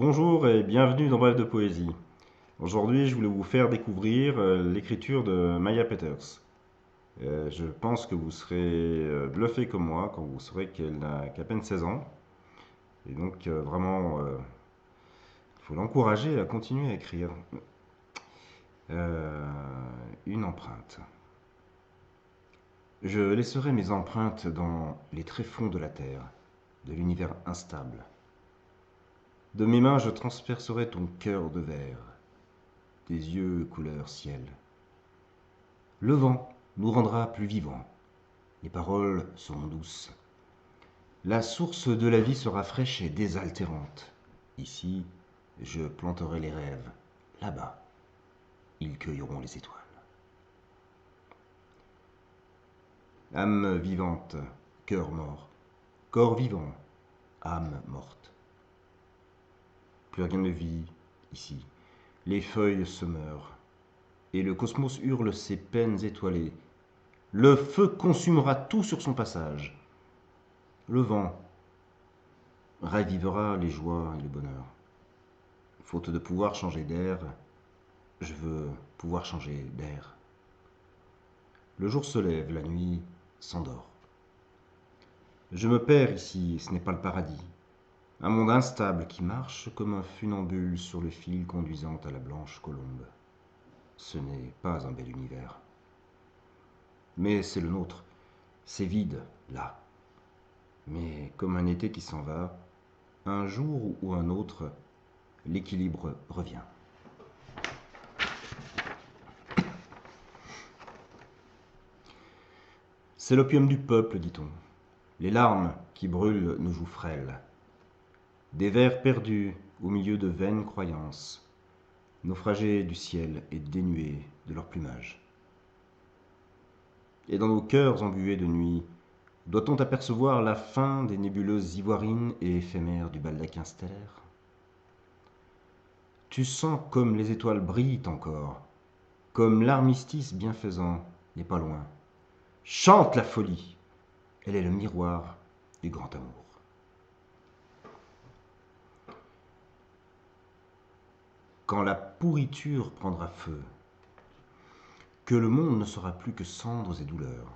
Bonjour et bienvenue dans Bref de Poésie. Aujourd'hui, je voulais vous faire découvrir l'écriture de Maya Peters. Je pense que vous serez bluffé comme moi quand vous saurez qu'elle n'a qu'à peine 16 ans. Et donc, vraiment, il faut l'encourager à continuer à écrire. Euh, une empreinte. Je laisserai mes empreintes dans les tréfonds de la terre, de l'univers instable. De mes mains, je transpercerai ton cœur de verre, tes yeux couleur ciel. Le vent nous rendra plus vivants, les paroles seront douces. La source de la vie sera fraîche et désaltérante. Ici, je planterai les rêves. Là-bas, ils cueilleront les étoiles. Âme vivante, cœur mort, corps vivant, âme morte. Plus rien ne vit ici. Les feuilles se meurent, et le cosmos hurle ses peines étoilées. Le feu consumera tout sur son passage. Le vent ravivera les joies et le bonheur. Faute de pouvoir changer d'air, je veux pouvoir changer d'air. Le jour se lève, la nuit s'endort. Je me perds ici, ce n'est pas le paradis. Un monde instable qui marche comme un funambule sur le fil conduisant à la blanche colombe. Ce n'est pas un bel univers. Mais c'est le nôtre. C'est vide, là. Mais comme un été qui s'en va, un jour ou un autre, l'équilibre revient. C'est l'opium du peuple, dit-on. Les larmes qui brûlent nos joues frêles. Des vers perdus au milieu de vaines croyances, naufragés du ciel et dénués de leur plumage. Et dans nos cœurs embués de nuit, doit-on apercevoir la fin des nébuleuses ivoirines et éphémères du baldaquin stellaire? Tu sens comme les étoiles brillent encore, comme l'armistice bienfaisant n'est pas loin. Chante la folie, elle est le miroir du grand amour. Quand la pourriture prendra feu, que le monde ne sera plus que cendres et douleurs,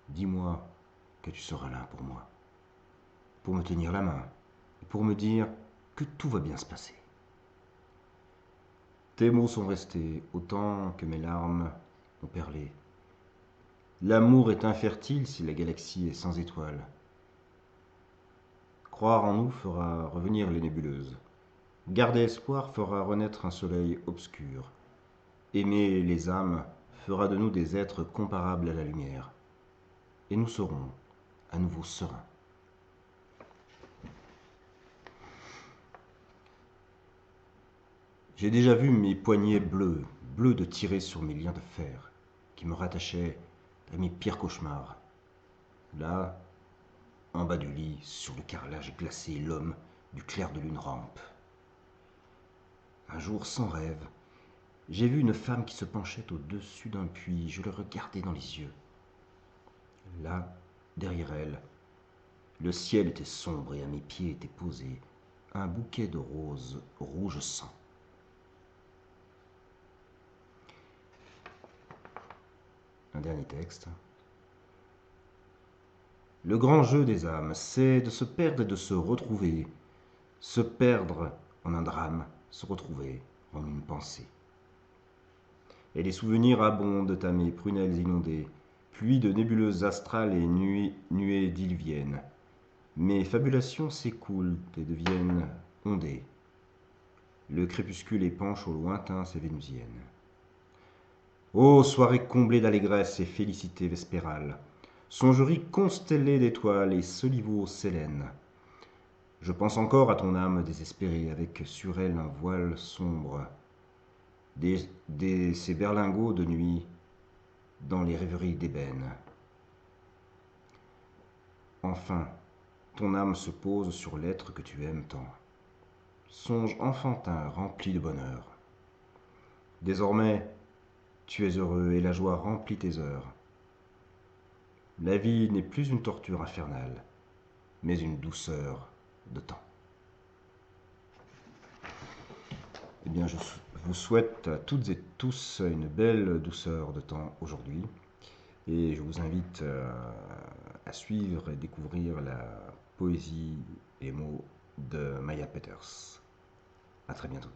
dis-moi que tu seras là pour moi, pour me tenir la main, pour me dire que tout va bien se passer. Tes mots sont restés autant que mes larmes ont perlé. L'amour est infertile si la galaxie est sans étoiles. Croire en nous fera revenir les nébuleuses. Garder espoir fera renaître un soleil obscur. Aimer les âmes fera de nous des êtres comparables à la lumière. Et nous serons à nouveau sereins. J'ai déjà vu mes poignets bleus, bleus de tirer sur mes liens de fer, qui me rattachaient à mes pires cauchemars. Là, en bas du lit, sur le carrelage glacé, l'homme du clair de lune rampe. Un jour sans rêve, j'ai vu une femme qui se penchait au-dessus d'un puits. Je le regardais dans les yeux. Là, derrière elle, le ciel était sombre et à mes pieds était posé un bouquet de roses rouge sang. Un dernier texte. Le grand jeu des âmes, c'est de se perdre et de se retrouver. Se perdre en un drame, se retrouver en une pensée. Et les souvenirs abondent à mes prunelles inondées, pluie de nébuleuses astrales et nuées diluviennes. Mes fabulations s'écoulent et deviennent ondées. Le crépuscule épanche au lointain ses vénusiennes. Ô soirée comblée d'allégresse et félicité vespérale, songerie constellée d'étoiles et soliveau sélène. Je pense encore à ton âme désespérée, avec sur elle un voile sombre, ces berlingots de nuit dans les rêveries d'ébène. Enfin, ton âme se pose sur l'être que tu aimes tant. Songe enfantin rempli de bonheur. Désormais, tu es heureux et la joie remplit tes heures. La vie n'est plus une torture infernale, mais une douceur de temps. bien, je vous souhaite à toutes et tous une belle douceur de temps aujourd'hui. Et je vous invite à suivre et découvrir la poésie et mots de Maya Peters. À très bientôt.